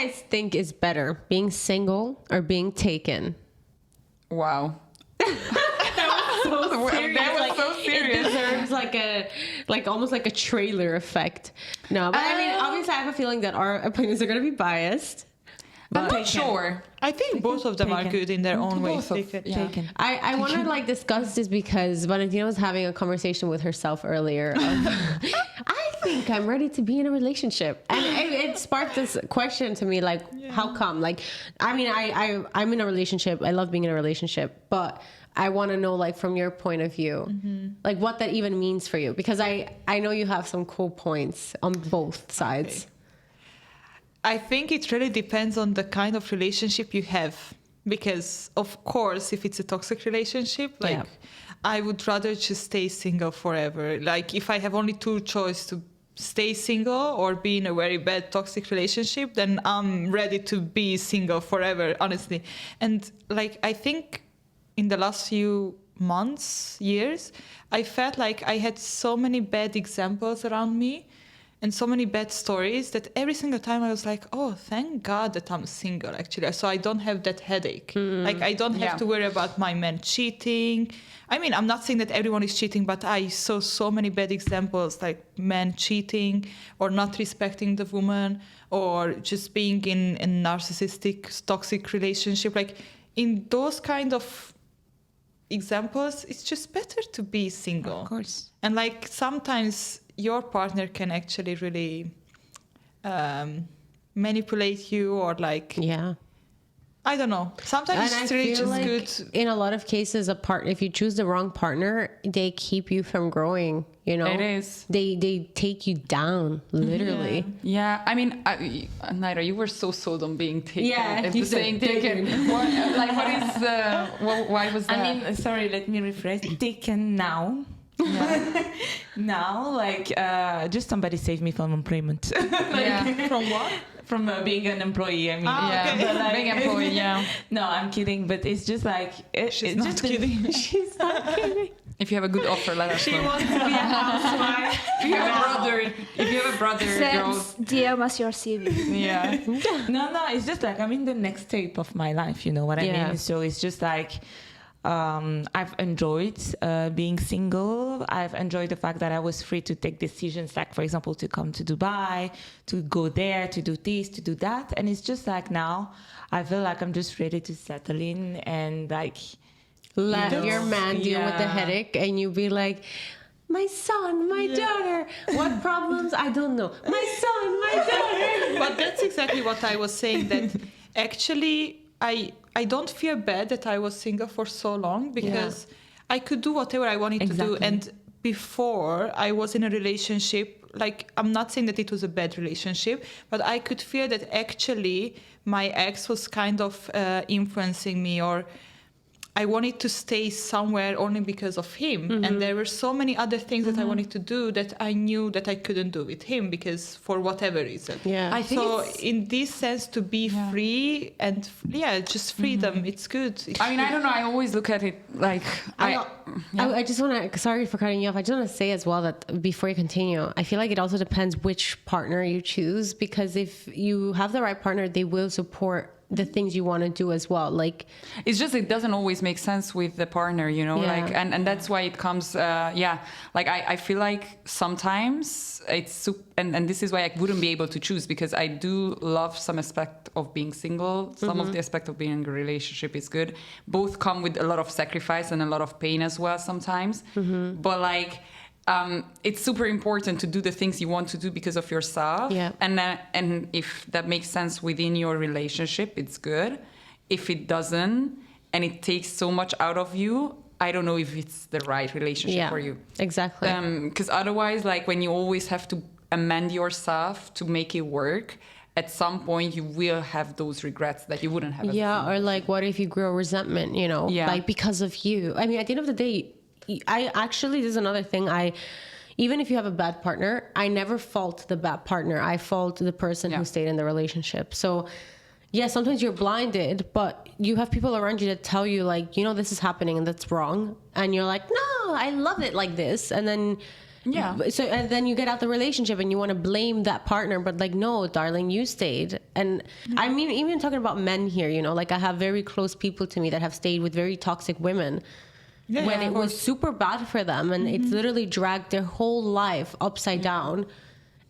guys think is better, being single or being taken? Wow. So serious. That was so serious. It deserves almost like a trailer effect. No, but I mean, obviously, I have a feeling that our opinions are going to be biased. I'm not sure. I think both of them are good in their own way. Taken. I want to discuss this because Valentina was having a conversation with herself earlier. I think I'm ready to be in a relationship, and it sparked this question to me, how come? I mean, I'm in a relationship. I love being in a relationship, but I want to know, from your point of view, what that even means for you, because I know you have some cool points on both sides. Okay. I think it really depends on the kind of relationship you have, because of course, if it's a toxic relationship, I would rather just stay single forever. If I have only two choices to stay single or be in a very bad toxic relationship, then I'm ready to be single forever, honestly. And I think in the last few months, years, I felt like I had so many bad examples around me and so many bad stories that every single time I was like, oh, thank God that I'm single, actually. So I don't have that headache. I don't have to worry about my man cheating. I mean, I'm not saying that everyone is cheating, but I saw so many bad examples, men cheating or not respecting the woman or just being in a narcissistic, toxic relationship. In those kind of examples, it's just better to be single. Of course. And sometimes your partner can actually really manipulate you or I don't know. Sometimes it's really just good. In a lot of cases, if you choose the wrong partner, they keep you from growing. It is. They take you down, literally. Yeah. I mean, Naira, you were so sold on being taken. Yeah, you saying taken. What is why was that? I mean, sorry, let me rephrase. Taken now. Yeah. Now, just somebody saved me from employment. From what? From being an employee. I mean, but being an employee. Yeah. No, I'm kidding. But it's just she's not kidding. She's not kidding. If you have a good offer, let us know. She wants to be a housewife. If you have a brother, girls. DM us your CV. Yeah. No, it's just I'm in the next step of my life. You know what I mean? So it's just I've enjoyed being single. I've enjoyed the fact that I was free to take decisions, for example, to come to Dubai, to go there, to do this, to do that. And it's just now I feel like I'm just ready to settle in and let your man deal with the headache, and you be like, my son, my daughter, what problems? I don't know. My son, my daughter. But that's exactly what I was saying, that actually I don't feel bad that I was single for so long, because I could do whatever I wanted to do. And before I was in a relationship, I'm not saying that it was a bad relationship, but I could feel that actually my ex was kind of influencing me, or I wanted to stay somewhere only because of him. And there were so many other things that I wanted to do that I knew that I couldn't do with him, because for whatever reason. Yeah. I think so in this sense, to be free and just freedom, it's good. I mean, I don't know. I always look at it I just want to, sorry for cutting you off. I just want to say as well that before you continue, I feel like it also depends which partner you choose, because if you have the right partner, they will support the things you want to do as well. It's just, it doesn't always make sense with the partner, and that's why it comes I feel like sometimes it's and this is why I wouldn't be able to choose, because I do love some aspect of being single. Some of the aspect of being in a relationship is good. Both come with a lot of sacrifice and a lot of pain as well sometimes, but it's super important to do the things you want to do because of yourself. Yeah. And if that makes sense within your relationship, it's good. If it doesn't, and it takes so much out of you, I don't know if it's the right relationship for you. Exactly. Because otherwise, when you always have to amend yourself to make it work, at some point you will have those regrets that you wouldn't have. Or what if you grow resentment, because of you? I mean, at the end of the day, this is another thing. Even if you have a bad partner, I never fault the bad partner. I fault the person who stayed in the relationship. So sometimes you're blinded, but you have people around you that tell you this is happening and that's wrong. And you're like, no, I love it like this. And then Yeah. So and then you get out the relationship and you want to blame that partner, but like, no, darling, you stayed. And I mean, even talking about men here, you know, like I have very close people to me that have stayed with very toxic women when it was super bad for them, and it's literally dragged their whole life upside down.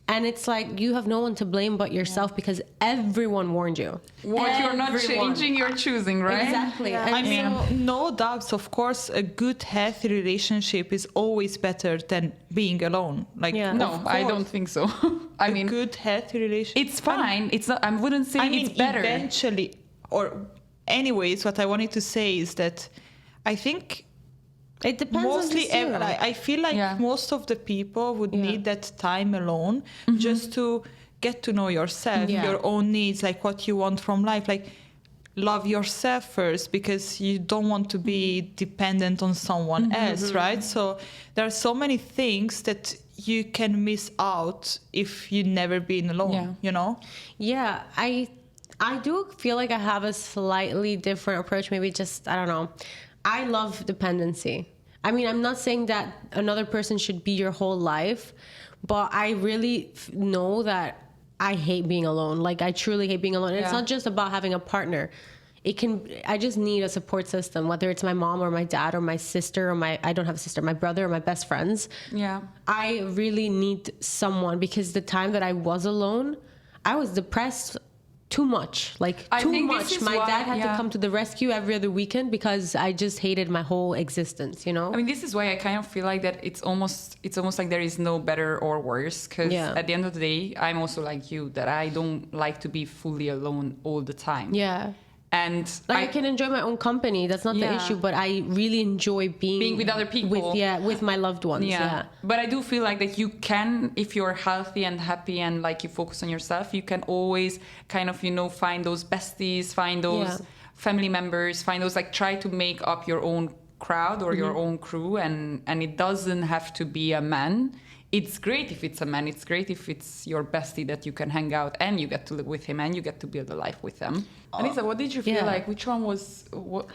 And it's like, you have no one to blame but yourself, because everyone warned you. What you're not changing, you're choosing, right? Exactly. Yeah. And I mean, no doubts, of course, a good, healthy relationship is always better than being alone. Like, no, I don't think so. I mean, good, healthy relationship. it's fine. It's not. I wouldn't say it's better. Eventually, or anyways, what I wanted to say is that I think it depends mostly, on the I feel like most of the people would need that time alone just to get to know yourself, your own needs, like what you want from life. Like, love yourself first, because you don't want to be dependent on someone else, right? So there are so many things that you can miss out if you've never been alone, you know? Yeah, I do feel like I have a slightly different approach. Maybe just, I don't know. I love dependency. I mean, I'm not saying that another person should be your whole life, but I really know that I hate being alone. Like, I truly hate being alone. And it's not just about having a partner. I just need a support system, whether it's my mom or my dad or my sister or I don't have a sister, my brother or my best friends. Yeah. I really need someone, because the time that I was alone, I was depressed too much. Like, too much. My dad had to come to the rescue every other weekend because I just hated my whole existence, you know? I mean, this is why I kind of feel like that it's almost like there is no better or worse, because at the end of the day, I'm also like you, that I don't like to be fully alone all the time. Yeah. And I can enjoy my own company. That's not the issue, but I really enjoy being with other people. With my loved ones. Yeah. But I do feel like that you can, if you're healthy and happy and like you focus on yourself, you can always kind of, you know, find those besties, find those family members, find those, like, try to make up your own crowd or your own crew, and it doesn't have to be a man. It's great if it's a man. It's great if it's your bestie that you can hang out and you get to live with him and you get to build a life with them. Anissa, what did you feel like? Which one was... what?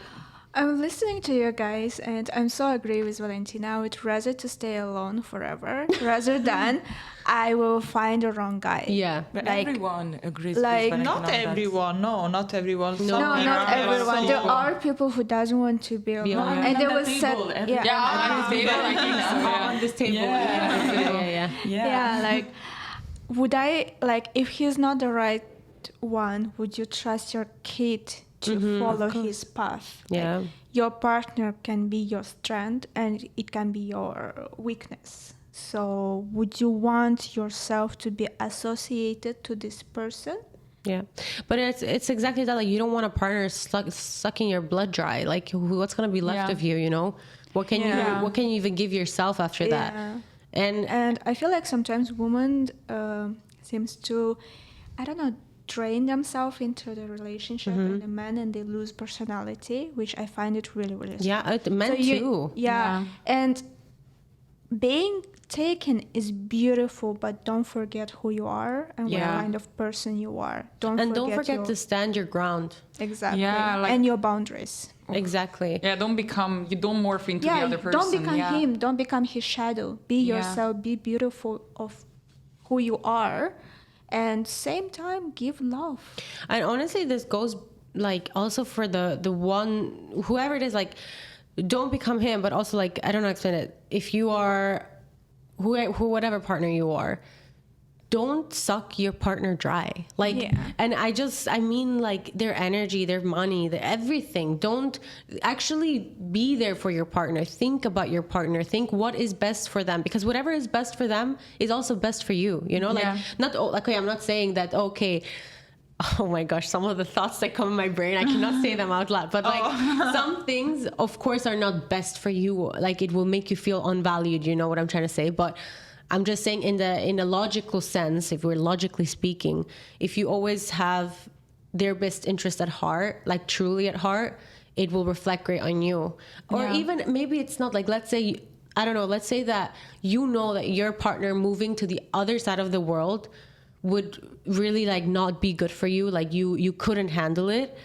I'm listening to you guys, and I'm so agree with Valentina. I would rather to stay alone forever rather than I will find the wrong guy. Yeah. But like, everyone agrees like, with Not everyone. No, not everyone. No, not everyone. There are people who doesn't want to be alone. And they will set... On this table. Yeah, like, would I... Like, if he's not the right one, would you trust your kid to follow his path? Yeah. Like, your partner can be your strength and it can be your weakness. So would you want yourself to be associated to this person? Yeah, but it's exactly that. Like, you don't want a partner sucking your blood dry. Like, what's gonna be left of you? You know, what can you even give yourself after that? And I feel like sometimes women seems to, I don't know, drain themselves into the relationship and the man, and they lose personality, which I find it really, really sad. Men too. And being taken is beautiful, but don't forget who you are and what kind of person you are. Don't forget to stand your ground. Exactly. Like, and your boundaries. Exactly. Yeah, you don't morph into the other person. Don't become him. Don't become his shadow. Be yourself. Be beautiful of who you are. And same time, give love. And honestly, this goes like also for the one, whoever it is, like, don't become him, but also, like, I don't know how to explain it. If you are whatever partner you are, don't suck your partner dry. Like, and I mean, like, their energy, their money, their everything. Don't actually be there for your partner. Think about your partner. Think what is best for them, because whatever is best for them is also best for you. You know, like, I'm not saying that, okay, oh my gosh, some of the thoughts that come in my brain, I cannot say them out loud. But like, some things, of course, are not best for you. Like, it will make you feel unvalued. You know what I'm trying to say? But I'm just saying, in a logical sense, if we're logically speaking, if you always have their best interest at heart, like truly at heart, it will reflect great on you. Or even maybe it's not, like, let's say, I don't know, let's say that you know that your partner moving to the other side of the world would really, like, not be good for you. Like, you couldn't handle it.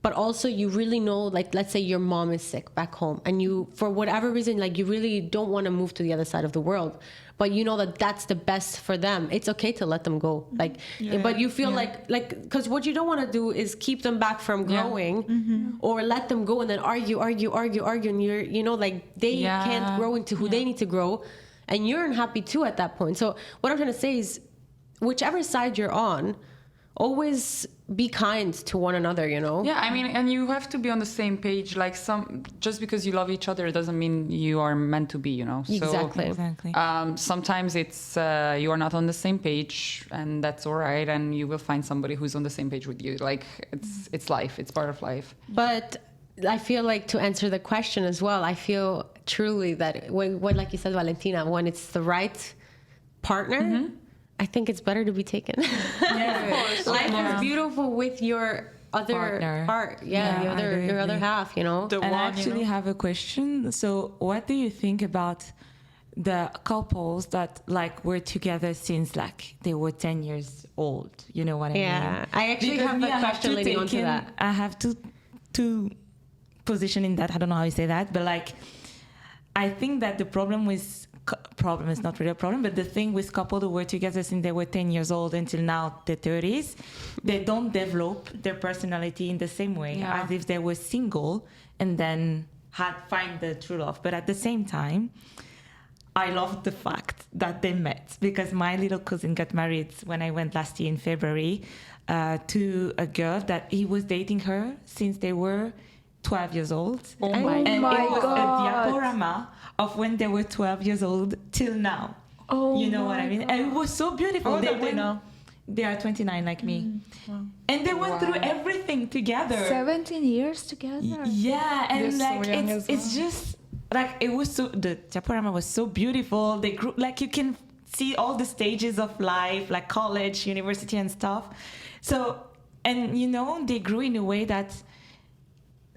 but also you really know, like, let's say your mom is sick back home and you, for whatever reason, like you really don't want to move to the other side of the world, but you know that that's the best for them. It's okay to let them go. Like, but you feel like, because what you don't want to do is keep them back from growing or let them go and then argue. And you're, you know, like they can't grow into who they need to grow. And you're unhappy too at that point. So what I'm trying to say is, whichever side you're on, always be kind to one another, you know? Yeah, I mean, and you have to be on the same page. Like, just because you love each other doesn't mean you are meant to be, you know? Exactly. Sometimes it's you are not on the same page, and that's all right. And you will find somebody who's on the same page with you. Like, it's life. It's part of life. But I feel like, to answer the question as well, I feel truly that when like you said, Valentina, when it's the right partner, I think it's better to be taken. Life is beautiful with your other Partner. part. Your other half, you know? And I actually have a question. So what do you think about the couples that like were together since like they were 10 years old? You know what I mean? Yeah. I actually have a question leading on to that. I have two position in that. I don't know how you say that, but like, I think that the problem is not really a problem, but the thing with couples who were together since they were 10 years old until now their 30s, they don't develop their personality in the same way as if they were single and then find the true love. But at the same time, I love the fact that they met, because my little cousin got married when I went last year in February to a girl that he was dating her since they were 12 years old. Oh and my it was God. a diaporama of when they were 12 years old till now. You know what I mean? And it was so beautiful. They are 29 like me. Wow. And they went through everything together. 17 years together. Yeah, and They're like so young it's just like it was so, the diaporama was so beautiful. They grew, like you can see all the stages of life, like college, university and stuff. So, and you know, they grew in a way that,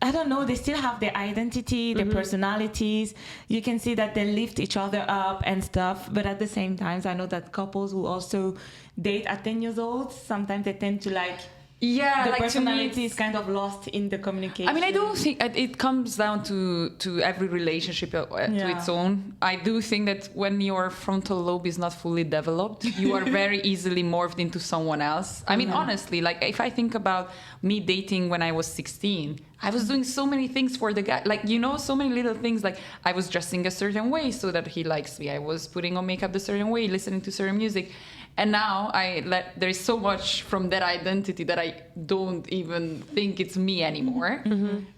I don't know, they still have their identity, their personalities. You can see that they lift each other up and stuff. But at the same time, I know that couples who also date at 10 years old, sometimes they tend to like, the like personality is kind of lost in the communication. I mean, I do think it comes down to every relationship to its own. I do think that when your frontal lobe is not fully developed, you are very easily morphed into someone else. I mean, honestly, like if I think about me dating when I was 16, I was doing so many things for the guy. Like, you know, so many little things. Like I was dressing a certain way so that he likes me. I was putting on makeup a certain way, listening to certain music. And now there is so much from that identity that I don't even think it's me anymore.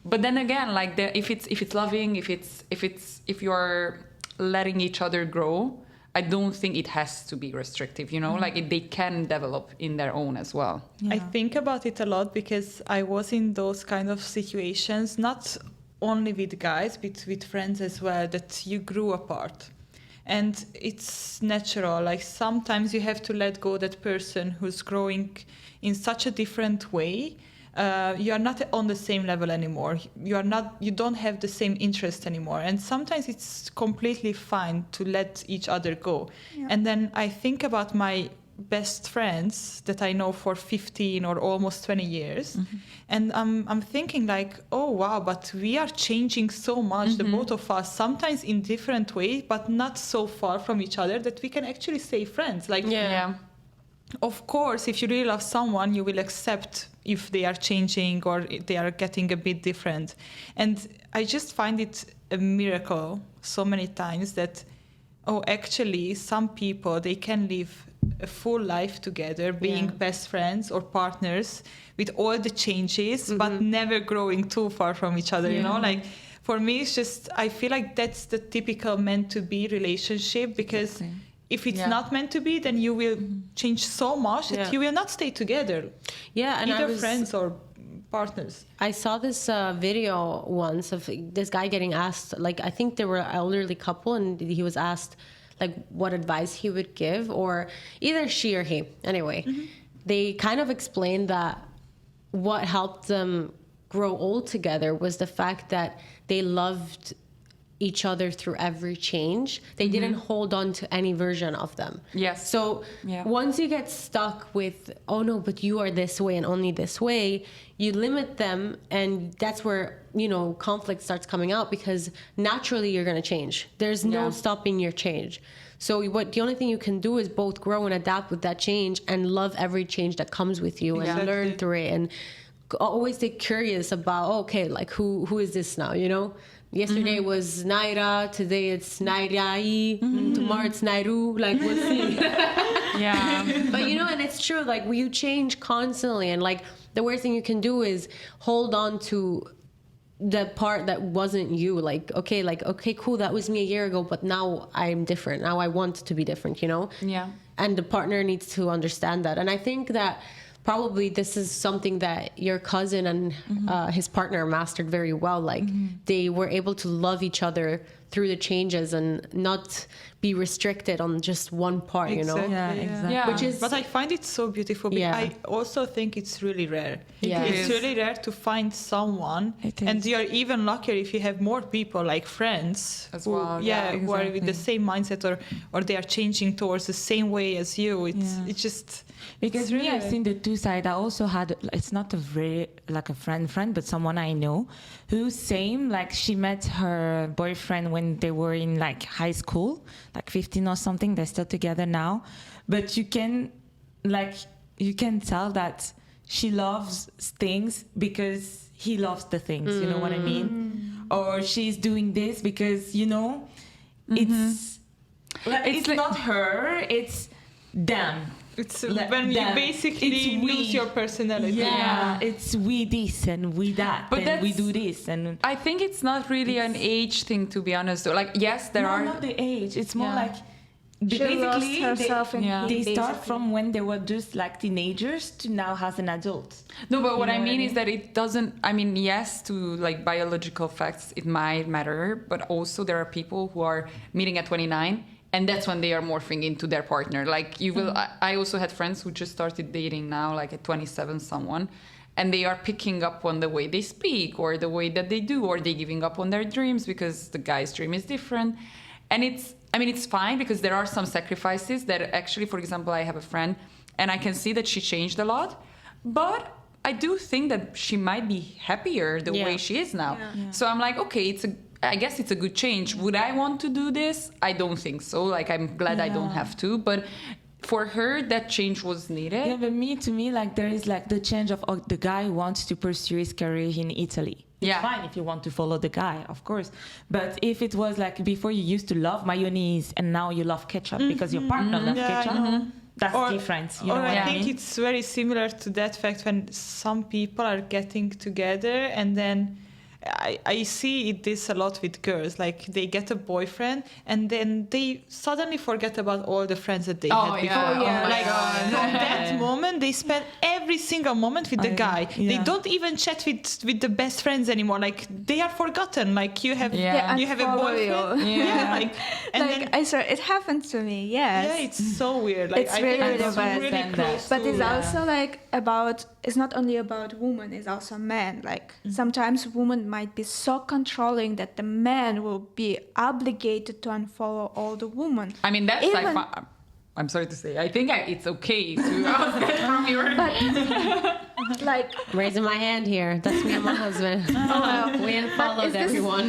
But then again, like if it's loving, if you're letting each other grow, I don't think it has to be restrictive. You know, like they can develop in their own as well. I think about it a lot because I was in those kind of situations, not only with guys, but with friends as well, that you grew apart. And it's natural. Like sometimes you have to let go that person who's growing in such a different way. You are not on the same level anymore. You don't have the same interest anymore. And sometimes it's completely fine to let each other go. Yeah. And then I think about my best friends that I know for 15 or almost 20 years. And I'm thinking like, oh, wow, but we are changing so much, the both of us, sometimes in different ways, but not so far from each other that we can actually stay friends. Like, of course, if you really love someone, you will accept if they are changing or if they are getting a bit different. And I just find it a miracle so many times that, actually, some people, they can live a full life together, being best friends or partners with all the changes, but never growing too far from each other, you know? Like, for me, it's just, I feel like that's the typical meant to be relationship, because if it's not meant to be, then you will change so much that you will not stay together. Yeah, and either friends or partners. I saw this video once of this guy getting asked, like, I think they were an elderly couple, and he was asked, like, what advice he would give, or either she or he. Anyway, they kind of explained that what helped them grow old together was the fact that they loved each other through every change. They didn't hold on to any version of them. Yes. So once you get stuck with, oh no, but you are this way and only this way, you limit them, and that's where, you know, conflict starts coming out, because naturally you're going to change. There's no stopping your change. So the only thing you can do is both grow and adapt with that change and love every change that comes with you and learn through it, and always stay curious about, okay, like who is this now, you know? Yesterday was Naira, today it's Nairai, tomorrow it's Nairu, like we'll see. But you know, and it's true, like you change constantly, and like the worst thing you can do is hold on to the part that wasn't you. Like, okay, cool, that was me a year ago, but now I'm different. Now I want to be different, you know? Yeah. And the partner needs to understand that. And I think that probably this is something that your cousin and his partner mastered very well. Like they were able to love each other through the changes and not be restricted on just one part, you know? Yeah, exactly. Yeah. Which is, But I find it so beautiful. Yeah. I also think it's really rare. Yeah. It's really rare to find someone, It is. and you're even luckier if you have more people, like friends, As who, well, yeah, who are with the exactly. same mindset, or they are changing towards the same way as you. It's just Because it's me, really I've rare. seen the two sides. I also had, it's not a very, like a friend, but someone I know who same, like she met her boyfriend when they were in like high school, like 15 or something. They're still together now. But you can tell that she loves things because he loves the things, you know what I mean? Or she's doing this because, you know, it's It's like- not her, it's them. It's Let when you them- basically it's we. lose your personality. Yeah, it's we this and we that, But and we that's- do this and I think it's not really an age thing, to be honest. Like, yes, there no, are. not the age. It's more Yeah. like She lost herself in yeah. they start basically. from when they were just like teenagers to now as an adult. No, but what know I what I mean mean? is that it doesn't. I mean, yes, to like biological facts, it might matter, but also there are people who are meeting at 29, and that's when they are morphing into their partner. Like you will. I also had friends who just started dating now, like at 27, someone, and they are picking up on the way they speak or the way that they do, or they giving up on their dreams because the guy's dream is different, and it's. I mean, it's fine because there are some sacrifices that actually, for example, I have a friend and I can see that she changed a lot, but I do think that she might be happier the way she is now. So I'm like, okay, I guess it's a good change. Would I want to do this? I don't think so. Like, I'm glad I don't have to, but for her, that change was needed. Yeah, but to me, like there is like the change of the guy who wants to pursue his career in Italy. It's fine if you want to follow the guy, of course. But if it was like before you used to love mayonnaise and now you love ketchup because your partner loves Yeah, I ketchup, know. that's different. You know Or what I I think mean? it's very similar to that fact when some people are getting together and then I see this a lot with girls. Like they get a boyfriend and then they suddenly forget about all the friends that they had before. yeah. Like from that moment, they spend every single moment with the guy. They don't even chat with the best friends anymore. Like they are forgotten. Like you have you have a unfollow boyfriend. you. Like and Like then I saw it happened to me. Yes. yeah, it's so weird. Like It's I really, think really it's bad. really Understand close But to it's also like it's not only about women, it's also men. Like sometimes women might be so controlling that the man will be obligated to unfollow all the women. I mean, that's Even- like. I'm sorry to say. I think it's okay to ask that from your. Like I'm raising my hand here. That's me and my husband. We unfollowed everyone.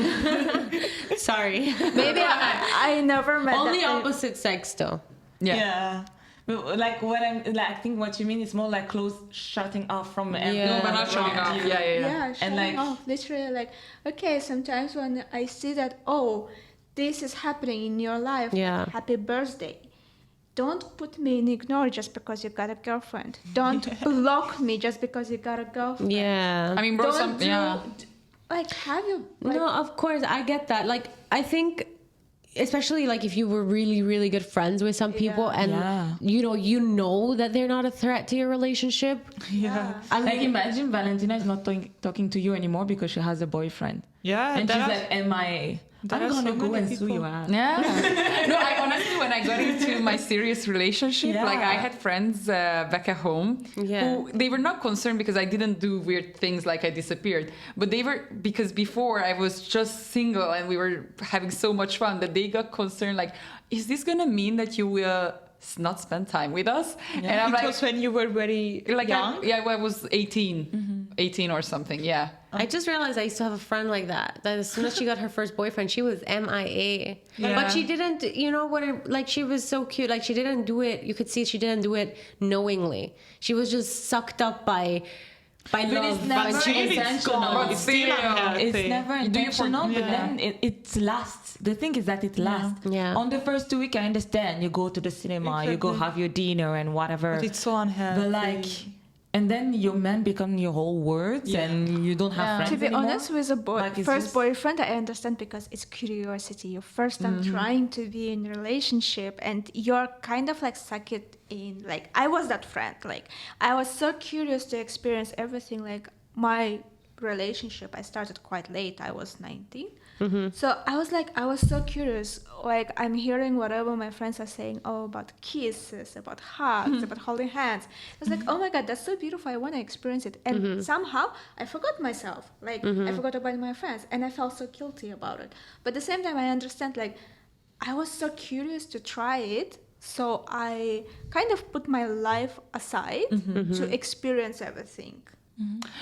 Sorry. maybe I never met Only that. opposite sex though. Yeah. But, like what I think what you mean is more like close shutting off from everyone. No, But not showing around off. you. Yeah. Showing like- off, literally like, okay, sometimes when I see that, oh, this is happening in your life, Yeah. happy birthday. Don't put me in ignore just because you got a girlfriend. Don't block me just because you got a girlfriend. Yeah. I mean, bro, Don't yeah. Like, have you... Like, No, of course, I get that. Like, I think, especially like if you were really, really good friends with some people, and Yeah. you know that they're not a threat to your relationship. Yeah. I Like mean, imagine Valentina is not talking to you anymore because she has a boyfriend. Yeah, And there she's are- like MIA. I'm gonna go and sue you out. Yeah. No, I honestly, when I got into my serious relationship, like I had friends back at home who they were not concerned because I didn't do weird things like I disappeared, but they were, because before I was just single and we were having so much fun that they got concerned, like, is this gonna mean that you will not spend time with us? Yeah. And I'm it like, was when you were very young? I was 18, 18 or something, yeah. I just realized I used to have a friend like that. That as soon as she got her first boyfriend, she was MIA. Yeah. But she didn't, you know what? Like, she was so cute. Like, she didn't do it. You could see she didn't do it knowingly. She was just sucked up by love. It's never intentional. But still, It's never intentional, but then it lasts. The thing is that it lasts. Yeah. On the first 2 weeks, I understand. You go to the cinema, you go have your dinner and whatever. But it's so unhealthy. But like, and then your man become your whole world, and you don't have friends To be anymore. honest, with a Like, it's first just- boyfriend, I understand because it's curiosity. Your first time trying to be in a relationship, and you're kind of like suck it in. Like, I was that friend. Like, I was so curious to experience everything. Like, my relationship, I started quite late. I was 19. So I was so curious. Like, I'm hearing whatever my friends are saying, about kisses, about hugs, about holding hands. I was like, oh my God, that's so beautiful. I want to experience it. And somehow I forgot myself. Like, I forgot about my friends, and I felt so guilty about it. But at the same time, I understand, like, I was so curious to try it. So I kind of put my life aside to experience everything.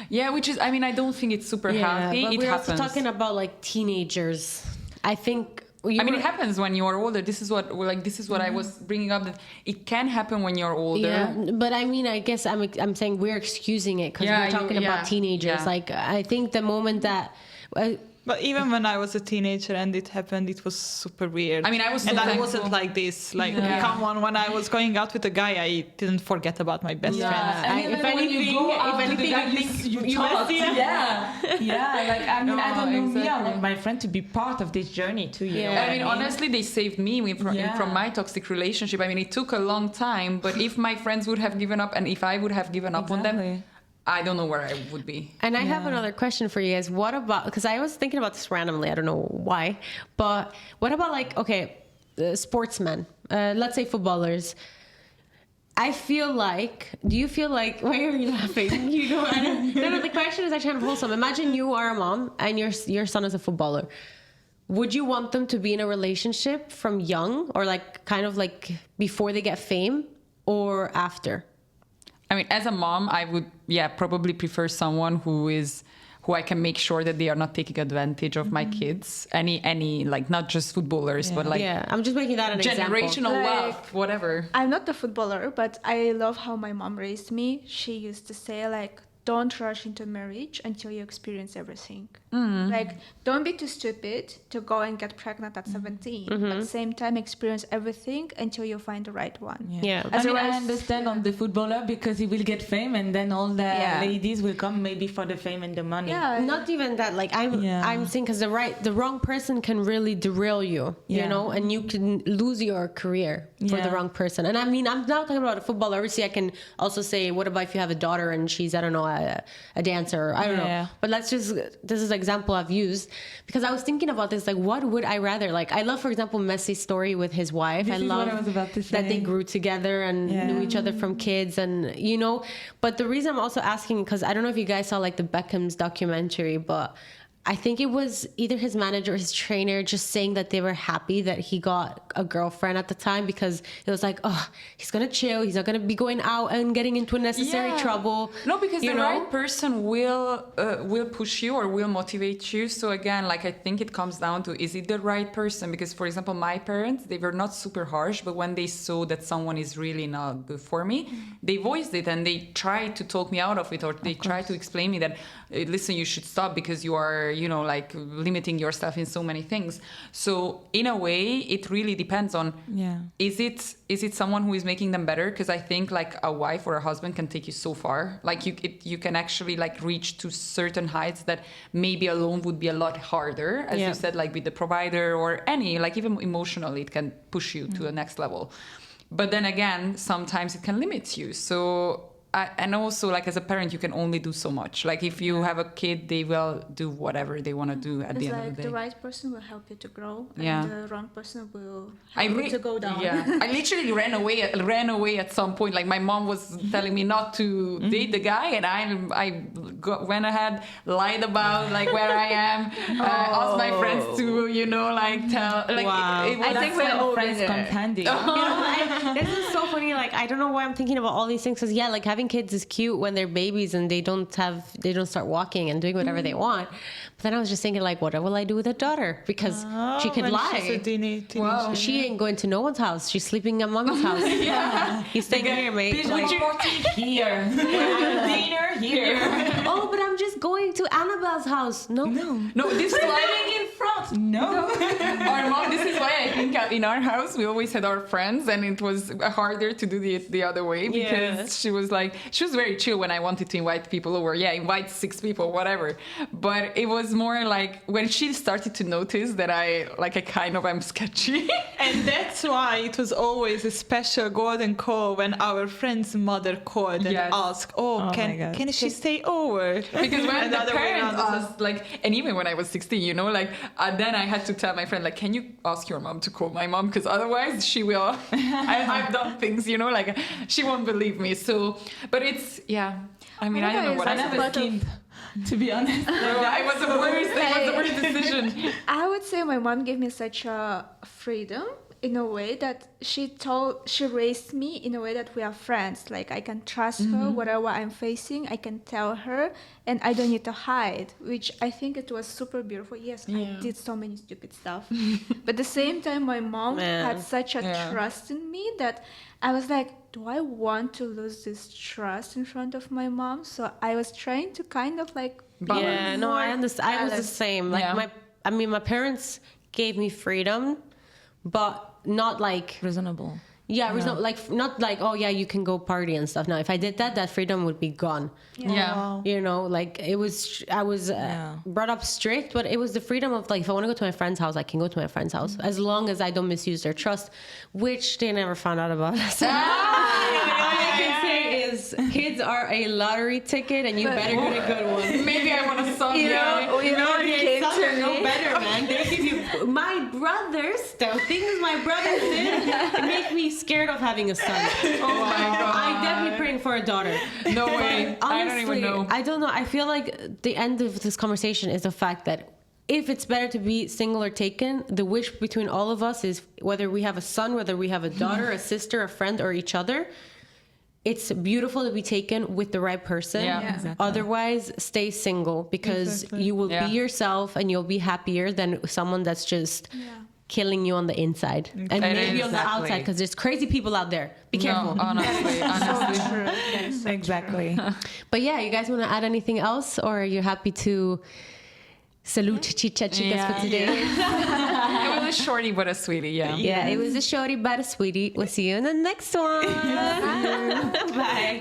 Yeah, which is, I mean, I don't think it's super healthy. But It we're happens. also talking about like teenagers. I think. It happens when you are older. This is what I was bringing up. That it can happen when you're older. Yeah, but I mean, I guess I'm saying we're excusing it because we're talking about teenagers. Yeah. Like, I think the moment that. But even when I was a teenager and it happened, it was super weird. I mean, I was so and I thankful. wasn't like this. Like, come on, when I was going out with a guy, I didn't forget about my best friend. If anything, I think you talk. must, Yeah. Like, I mean, I don't know me. I exactly. want my friend to be part of this journey too. You know Yeah. what I mean, honestly, they saved me from my toxic relationship. I mean, it took a long time, but if my friends would have given up and if I would have given up on them, I don't know where I would be. And I have another question for you guys. What about, because I was thinking about this randomly, I don't know why, but what about like, okay, sportsmen, let's say footballers. I feel like, do you feel like, why are you laughing? You know, no, the question is actually kind of wholesome. Imagine you are a mom and your son is a footballer. Would you want them to be in a relationship from young or like kind of like before they get fame or after? I mean, as a mom, I would, probably prefer someone who I can make sure that they are not taking advantage of my kids. Any like not just footballers, but like I'm just making that an generational example. wealth, whatever. I'm not a footballer, but I love how my mom raised me. She used to say, like, don't rush into marriage until you experience everything. Like, don't be too stupid to go and get pregnant at 17. But at the same time, experience everything until you find the right one. Yeah. I mean, I understand on the footballer because he will get fame and then all the ladies will come maybe for the fame and the money. Yeah. Not even that. Like I'm saying, because the wrong person can really derail you, you know, and you can lose your career for the wrong person. And I mean, I'm not talking about a footballer. Obviously, I can also say, what about if you have a daughter and she's, I don't know, a dancer? I don't know. But this is an example I've used because I was thinking about this. Like, what would I rather? Like, I love, for example, Messi's story with his wife. I love what I was about to say. that they grew together and knew each other from kids, and you know. But the reason I'm also asking, because I don't know if you guys saw like the Beckham's documentary, but I think it was either his manager or his trainer just saying that they were happy that he got a girlfriend at the time, because it was like, oh, he's gonna chill, he's not gonna be going out and getting into unnecessary trouble. No, because you the know? right person will push you or will motivate you. So again, like, I think it comes down to, is it the right person? Because, for example, my parents, they were not super harsh, but when they saw that someone is really not good for me, they voiced it and they tried to talk me out of it, or they tried to explain me that, listen, you should stop because you are, you know, like limiting yourself in so many things. So in a way, it really depends on, is it someone who is making them better? Because I think like a wife or a husband can take you so far. Like you can actually like reach to certain heights that maybe alone would be a lot harder. As you said, like with the provider or any, like even emotionally, it can push you to the next level. But then again, sometimes it can limit you. So and also like as a parent, you can only do so much. Like if you have a kid, they will do whatever they want to do at the end of the day. The right person will help you to grow, Yeah. and the wrong person will help you to go down. Yeah, I literally ran away at some point. Like my mom was telling me not to date the guy, and went ahead, lied about like where I am, asked my friends to, you know, like tell. Like Wow. it was, I think we're all friends there. come handy. You know, this is so funny. Like, I don't know why I'm thinking about all these things. Cause yeah, like having kids is cute when they're babies and they don't start walking and doing whatever they want. But then I was just thinking, like, what will I do with a daughter? Because she could When lie. she's a teenager. Wow. She ain't going to no one's house. She's sleeping at mommy's house. Yeah. He's staying here, mate. Like, Here. Dinner here. oh, but I'm just going to Annabelle's house. No. no, this is why in front. No. our mom. This is why I think in our house we always had our friends, and it was harder to do the other way because she was very chill when I wanted to invite people over. Yeah, invite 6 people, whatever. But it was more like when she started to notice that I kind of am sketchy. And that's why it was always a special golden call when our friend's mother called and Yes. asked, my God. can she stay over? Because when the Another way parents around. asked, and even when I was 16, you know, then I had to tell my friend, can you ask your mom to call my mom? Because otherwise she will, I've done things, you know, she won't believe me. So, but it's, yeah, I mean, I don't know what I That's said. To be honest. It was the worst decision. I would say my mom gave me such a freedom in a way that she raised me in a way that we are friends. Like I can trust her, whatever I'm facing, I can tell her, and I don't need to hide, which I think it was super beautiful. Yes, I did so many stupid stuff. But at the same time, my mom had such a trust in me that I was like, do I want to lose this trust in front of my mom? So I was trying to kind of Yeah, no, I understand. I was the same. Like my parents gave me freedom, but not like Reasonable. yeah, not like oh yeah, you can go party and stuff. Now, if I did that freedom would be gone. Yeah. You know, like I was brought up strict, but it was the freedom of like if I want to go to my friend's house, I can go to my friend's house as long as I don't misuse their trust, which they never found out about. So all I can say is kids are a lottery ticket, and you better get a good one. Maybe I want a son. you know what came to me? No better, man. They give you my brothers. The things my brothers did make me scared of having a son. Oh my God. I'm definitely praying for a daughter. No way. Honestly, I don't even know. I don't know. I feel like the end of this conversation is the fact that if it's better to be single or taken, the wish between all of us is whether we have a son, whether we have a daughter, a sister, a friend, or each other. It's beautiful to be taken with the right person. Yeah. Exactly. Otherwise, stay single because you will be yourself and you'll be happier than someone that's just killing you on the inside and maybe on the outside because there's crazy people out there. Be careful. No, honestly. Exactly. But yeah, you guys want to add anything else, or are you happy to salute Chicha Chicas for today? It was a shorty but a sweetie, Yeah, it was a shorty but a sweetie. We'll see you in the next one. Bye.